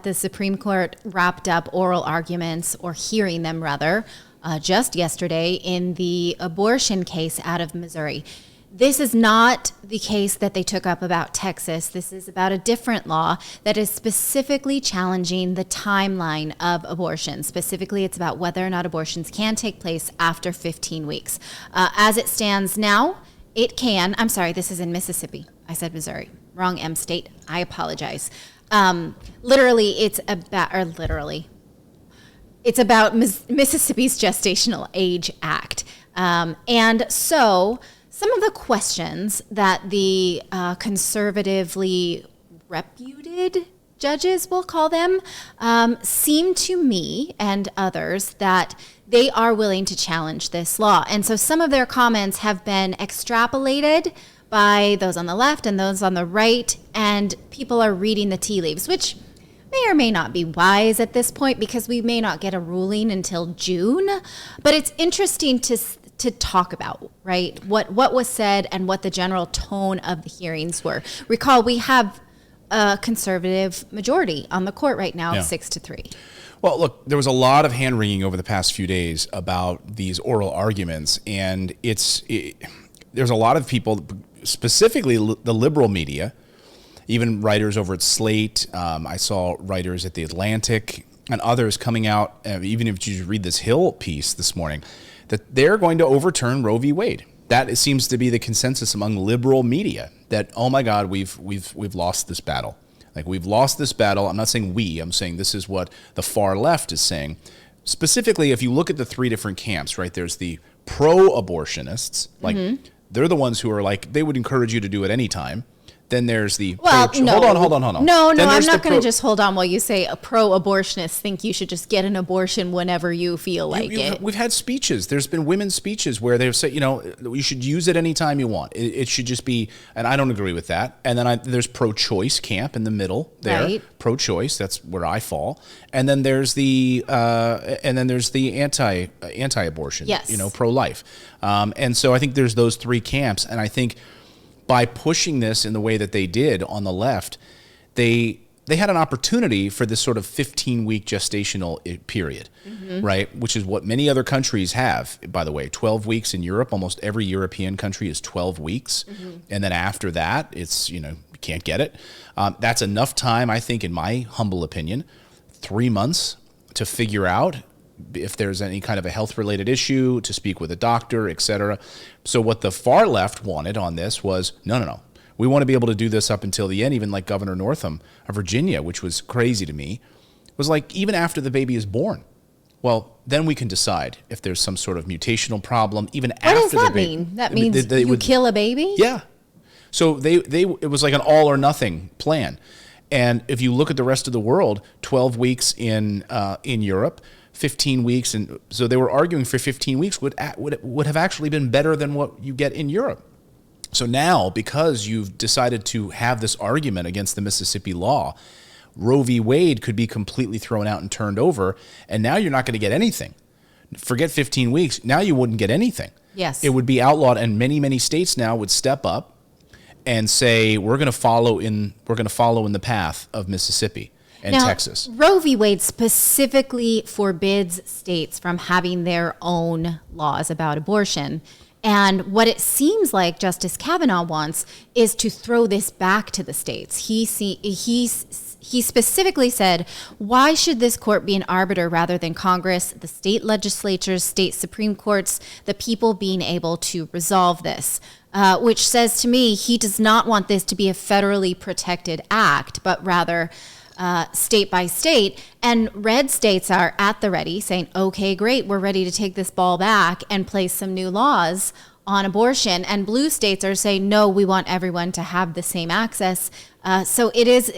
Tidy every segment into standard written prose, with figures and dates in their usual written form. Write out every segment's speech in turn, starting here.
The Supreme Court wrapped up oral arguments, or hearing them rather, just yesterday in the abortion case out of Missouri. This is not the case that they took up about Texas. This is about a different law that is specifically challenging the timeline of abortion. Specifically, it's about whether or not abortions can take place after 15 weeks. As it stands now, it can. I'm sorry, this is in Mississippi. I said Missouri. Wrong M state. I apologize. It's about Mississippi's Gestational Age Act. And so some of the questions that the conservatively reputed judges, we'll call them, seem to me and others that they are willing to challenge this law. And so some of their comments have been extrapolated by those on the left and those on the right, and people are reading the tea leaves, which may or may not be wise at this point because we may not get a ruling until June. But it's interesting to talk about, right, what was said and what the general tone of the hearings were. Recall, we have a conservative majority on the court right now, 6-3. Well, look, there was a lot of hand-wringing over the past few days about these oral arguments, and there's a lot of people, specifically the liberal media, even writers over at Slate. I saw writers at The Atlantic and others coming out, even if you read this Hill piece this morning, that they're going to overturn Roe v. Wade. That seems to be the consensus among liberal media, that, oh my God, we've lost this battle. Like, we've lost this battle. I'm not saying we, I'm saying this is what the far left is saying. Specifically, if you look at the three different camps, right, there's the pro-abortionists, like, they're the ones who are like, they would encourage you to do it anytime. Then there's the hold on. No, I'm not going to just hold on while you say a pro-abortionist think you should just get an abortion whenever you feel like it. We've had speeches. There's been women's speeches where they've said, you should use it anytime you want. It should just be, and I don't agree with that. And then there's pro-choice camp in the middle there. Right. Pro-choice, that's where I fall. And then there's the anti-abortion. Yes. Pro-life. And so I think there's those three camps, and I think by pushing this in the way that they did on the left, they had an opportunity for this sort of 15-week gestational period, right? Which is what many other countries have, by the way. 12 weeks in Europe, almost every European country is 12 weeks. And then after that, it's, you can't get it. That's enough time, I think, in my humble opinion, 3 months to figure out if there's any kind of a health-related issue, to speak with a doctor, et cetera. So what the far left wanted on this was, no. We want to be able to do this up until the end, even like Governor Northam of Virginia, which was crazy to me, was like, even after the baby is born. Well, then we can decide if there's some sort of mutational problem, even after the baby. What does that mean? That means they would kill a baby? Yeah. So it was like an all or nothing plan. And if you look at the rest of the world, 12 weeks in Europe, 15 weeks, and so they were arguing for 15 weeks would have actually been better than what you get in Europe. So now, because you've decided to have this argument against the Mississippi law, Roe v. Wade could be completely thrown out and turned over, and now you're not going to get anything. Forget 15 weeks. Now you wouldn't get anything. Yes. It would be outlawed, and many, many states now would step up and say, we're going to follow in the path of Mississippi and now, Texas. Roe v. Wade specifically forbids states from having their own laws about abortion. And what it seems like Justice Kavanaugh wants is to throw this back to the states. He specifically said, why should this court be an arbiter rather than Congress, the state legislatures, state Supreme Courts, the people being able to resolve this? Which says to me, he does not want this to be a federally protected act, but rather state by state. And red states are at the ready saying, okay, great, we're ready to take this ball back and place some new laws on abortion. And blue states are saying, no, we want everyone to have the same access. So it's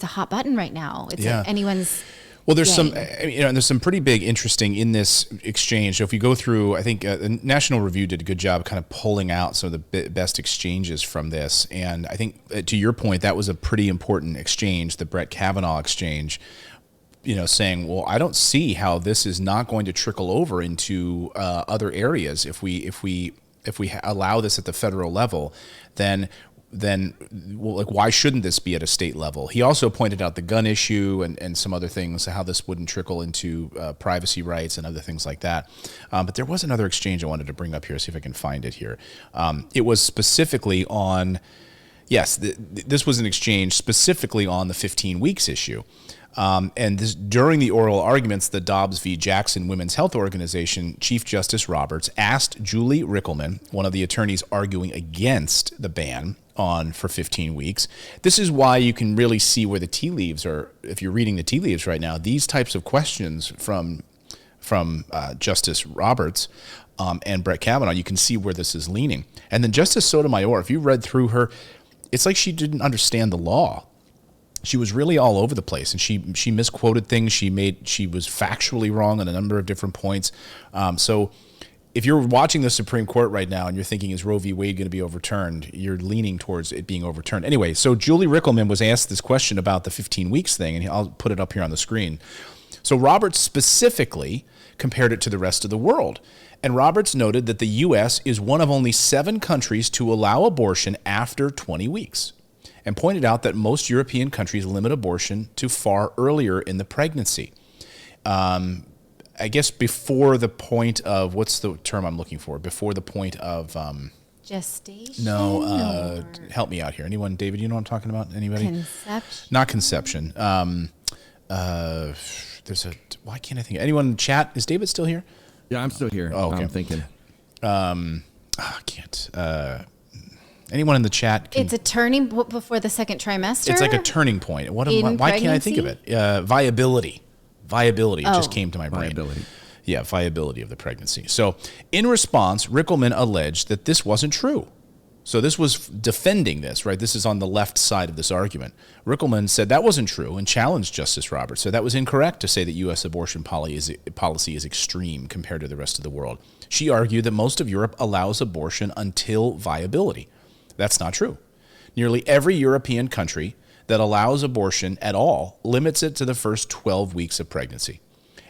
a hot button right now. It's anyone's. Well, there's there's some pretty big interesting in this exchange. So if you go through, I think the National Review did a good job kind of pulling out some of the best exchanges from this. And I think to your point, that was a pretty important exchange, the Brett Kavanaugh exchange, saying, well, I don't see how this is not going to trickle over into other areas. If we allow this at the federal level, then then well, like, why shouldn't this be at a state level? He also pointed out the gun issue and some other things, how this wouldn't trickle into privacy rights and other things like that. But there was another exchange I wanted to bring up here, see if I can find it here. It was specifically on, yes, this was an exchange specifically on the 15 weeks issue. And this, during the oral arguments, the Dobbs v. Jackson Women's Health Organization Chief Justice Roberts asked Julie Rickleman, one of the attorneys arguing against the ban for 15 weeks. This is why you can really see where the tea leaves are. If you're reading the tea leaves right now, these types of questions from Justice Roberts and Brett Kavanaugh, you can see where this is leaning. And then Justice Sotomayor, if you read through her, it's like she didn't understand the law. She was really all over the place, and she misquoted things. She was factually wrong on a number of different points. So if you're watching the Supreme Court right now and you're thinking, is Roe v. Wade going to be overturned? You're leaning towards it being overturned. Anyway, so Julie Rickleman was asked this question about the 15 weeks thing, and I'll put it up here on the screen. So Roberts specifically compared it to the rest of the world. And Roberts noted that the U.S. is one of only 7 countries to allow abortion after 20 weeks, and pointed out that most European countries limit abortion to far earlier in the pregnancy. I guess before the point of, what's the term I'm looking for? Before the point of... gestation? No, help me out here. Anyone? David, you know what I'm talking about? Anybody? Conception? Not conception. Why can't I think? Anyone in chat? Is David still here? Yeah, I'm still here. Oh, okay. I'm thinking. I can't. Anyone in the chat? It's a turning before the second trimester? It's like a turning point. Why can't I think of it? Viability. Viability. It just came to my brain. Viability. Yeah, viability of the pregnancy. So in response, Rickleman alleged that this wasn't true. So this was defending this, right? This is on the left side of this argument. Rickleman said that wasn't true and challenged Justice Roberts. So that was incorrect to say that U.S. abortion policy is extreme compared to the rest of the world. She argued that most of Europe allows abortion until viability. That's not true. Nearly every European country that allows abortion at all limits it to the first 12 weeks of pregnancy,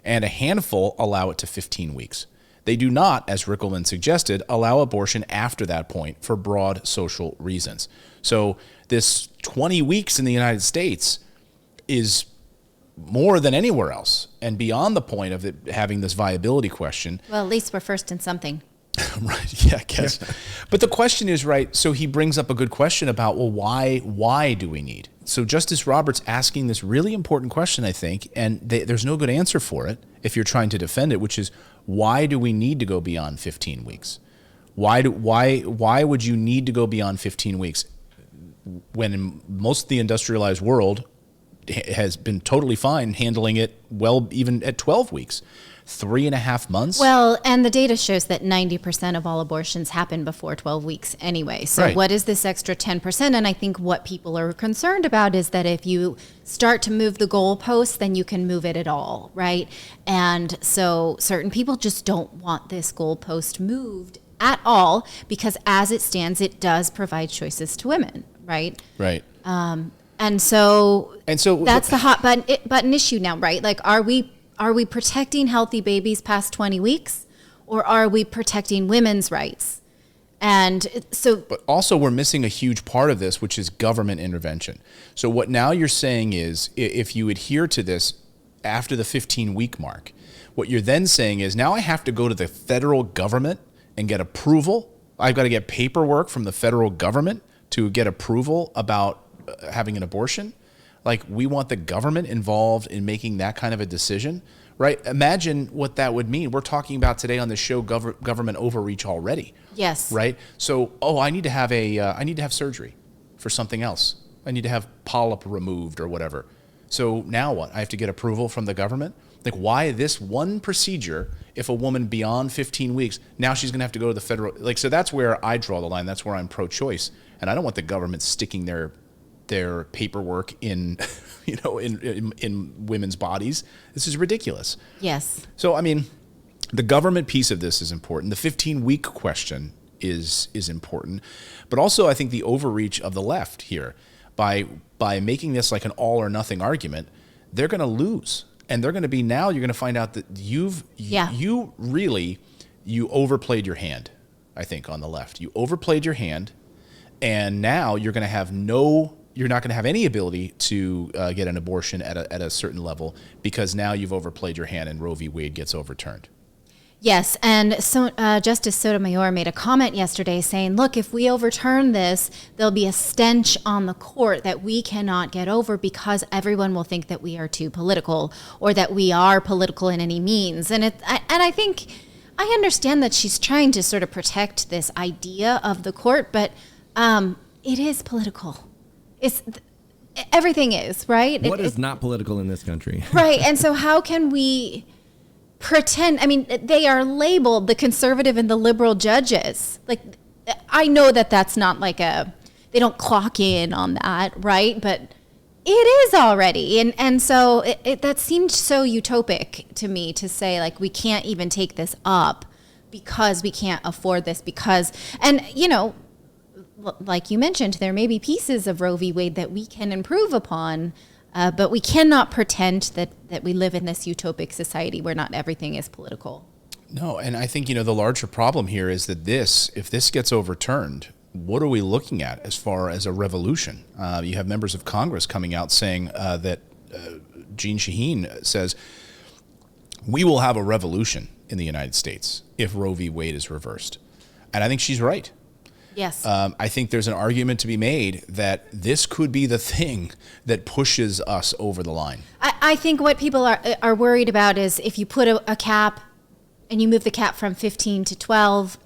and a handful allow it to 15 weeks. They do not, as Rickleman suggested, allow abortion after that point for broad social reasons. So this 20 weeks in the United States is more than anywhere else, and beyond the point of it having this viability question. Well, at least we're first in something. Right, yeah, I guess. Yeah. But the question is, right, so he brings up a good question about, well, why do we need? So Justice Roberts asking this really important question, I think, and there's no good answer for it if you're trying to defend it, which is, why do we need to go beyond 15 weeks? Why would you need to go beyond 15 weeks when in most of the industrialized world has been totally fine handling it well, even at 12 weeks? 3.5 months? Well, and the data shows that 90% of all abortions happen before 12 weeks anyway. So right. What is this extra 10%? And I think what people are concerned about is that if you start to move the goalposts, then you can move it at all, right? And so certain people just don't want this goalpost moved at all, because as it stands, it does provide choices to women, right? Right. And so that's the hot button issue now, right? Like, are we protecting healthy babies past 20 weeks, or are we protecting women's rights? And so... But also we're missing a huge part of this, which is government intervention. So what now you're saying is, if you adhere to this after the 15-week mark, what you're then saying is, now I have to go to the federal government and get approval. I've got to get paperwork from the federal government to get approval about having an abortion. Like, we want the government involved in making that kind of a decision, right? Imagine what that would mean. We're talking about today on the show government overreach already. Yes. Right? So, I need to have surgery for something else. I need to have polyp removed or whatever. So now what? I have to get approval from the government? Like, why this one procedure if a woman beyond 15 weeks, now she's going to have to go to the federal, like, so that's where I draw the line. That's where I'm pro-choice. And I don't want the government sticking their paperwork in, in women's bodies. This is ridiculous. Yes. So, I mean, the government piece of this is important. The 15-week question is important. But also, I think the overreach of the left here, by making this like an all or nothing argument, they're going to lose. And they're going to be, now you're going to find out that you overplayed your hand, I think, on the left. You overplayed your hand. And now you're not going to have any ability to get an abortion at a certain level because now you've overplayed your hand and Roe v. Wade gets overturned. Yes, and so Justice Sotomayor made a comment yesterday saying, look, if we overturn this, there'll be a stench on the court that we cannot get over because everyone will think that we are too political or that we are political in any means. And I think I understand that she's trying to sort of protect this idea of the court, but it is political. Everything is, right? What is not political in this country? Right, and so how can we pretend? I mean, they are labeled the conservative and the liberal judges. Like, I know that that's not like they don't clock in on that, right? But it is already. And so that seemed so utopic to me to say, like, we can't even take this up because we can't afford this and, like you mentioned, there may be pieces of Roe v. Wade that we can improve upon, but we cannot pretend that we live in this utopic society where not everything is political. No, and I think, the larger problem here is that if this gets overturned, what are we looking at as far as a revolution? You have members of Congress coming out saying that Jeanne Shaheen says, we will have a revolution in the United States if Roe v. Wade is reversed. And I think she's right. Yes. I think there's an argument to be made that this could be the thing that pushes us over the line. I think what people are worried about is if you put a cap and you move the cap from 15 to 12,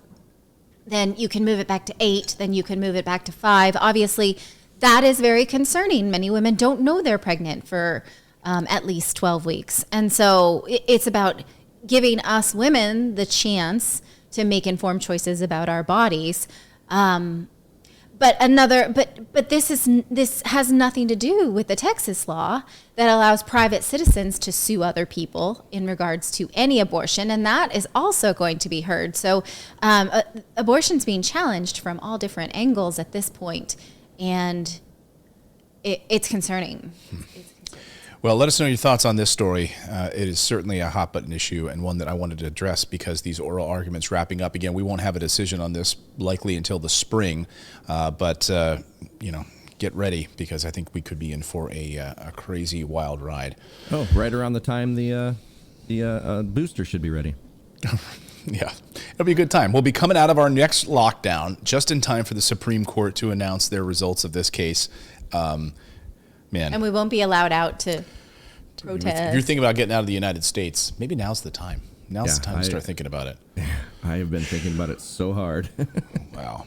then you can move it back to 8, then you can move it back to 5. Obviously, that is very concerning. Many women don't know they're pregnant for at least 12 weeks. And so it's about giving us women the chance to make informed choices about our bodies. But this has nothing to do with the Texas law that allows private citizens to sue other people in regards to any abortion, and that is also going to be heard. So abortion's being challenged from all different angles at this point, and it's concerning. Well, let us know your thoughts on this story. It is certainly a hot button issue and one that I wanted to address because these oral arguments wrapping up. Again, we won't have a decision on this likely until the spring, but get ready because I think we could be in for a crazy wild ride. Oh, right around the time the booster should be ready. Yeah, it'll be a good time. We'll be coming out of our next lockdown just in time for the Supreme Court to announce their results of this case. Man. And we won't be allowed out to protest. If you're thinking about getting out of the United States, maybe now's the time. Now's the time to start thinking about it. I have been thinking about it so hard. Wow.